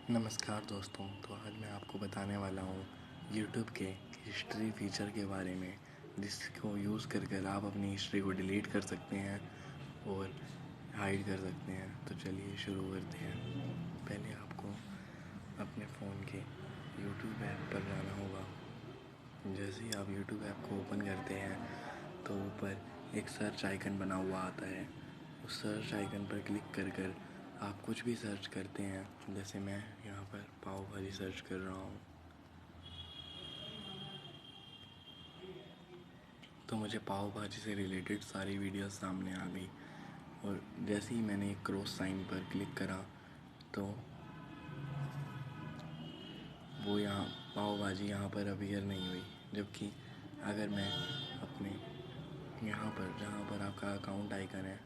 नमस्कार दोस्तों। तो आज मैं आपको बताने वाला हूँ यूट्यूब के हिस्ट्री फीचर के बारे में, जिसको यूज़ कर आप अपनी हिस्ट्री को डिलीट कर सकते हैं और हाइड कर सकते हैं। तो चलिए शुरू करते हैं। पहले आपको अपने फ़ोन के यूट्यूब ऐप पर जाना होगा। जैसे ही आप यूट्यूब ऐप को ओपन करते हैं तो ऊपर एक सर्च आइकन बना हुआ आता है। उस सर्च आइकन पर क्लिक कर आप कुछ भी सर्च करते हैं। जैसे मैं यहाँ पर पाव भाजी सर्च कर रहा हूँ, तो मुझे पाव भाजी से रिलेटेड सारी वीडियोस सामने आ गई। और जैसे ही मैंने एक क्रॉस साइन पर क्लिक करा तो वो यहाँ पाव भाजी यहाँ पर अपीयर नहीं हुई। जबकि अगर मैं अपने यहाँ पर जहाँ पर आपका अकाउंट आइकन है,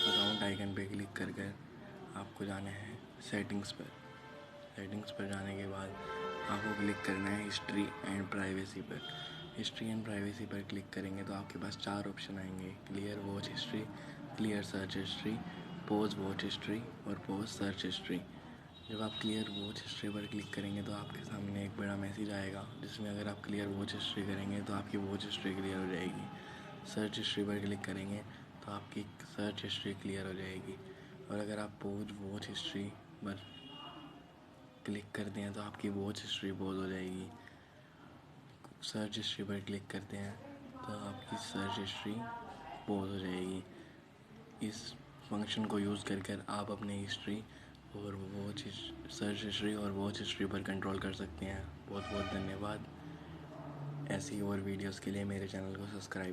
अकाउंट आइकन पे क्लिक कर आपको जाना है सेटिंग्स पर। सेटिंग्स पर जाने के बाद आपको क्लिक करना है हिस्ट्री एंड प्राइवेसी पर। हिस्ट्री एंड प्राइवेसी पर क्लिक करेंगे तो आपके पास 4 ऑप्शन आएंगे: clear watch history, clear search history, pause watch history और पॉज सर्च हिस्ट्री। जब आप क्लियर वॉच हिस्ट्री पर क्लिक करेंगे तो आपके सामने एक बड़ा मैसेज आएगा, जिसमें अगर आप क्लियर वॉच हिस्ट्री करेंगे तो आपकी वॉच हिस्ट्री क्लियर हो जाएगी। सर्च हिस्ट्री पर क्लिक करेंगे तो आपकी सर्च हिस्ट्री क्लियर हो जाएगी। और अगर आप पॉज वॉच हिस्ट्री पर क्लिक करते हैं तो आपकी वॉच हिस्ट्री पॉज हो जाएगी। सर्च हिस्ट्री पर क्लिक करते हैं तो आपकी सर्च हिस्ट्री पॉज हो जाएगी। इस फंक्शन को यूज़ कर आप अपने हिस्ट्री और सर्च हिस्ट्री और वॉच हिस्ट्री पर कंट्रोल कर सकते हैं। बहुत बहुत धन्यवाद। ऐसी और वीडियोस के लिए मेरे चैनल को सब्सक्राइब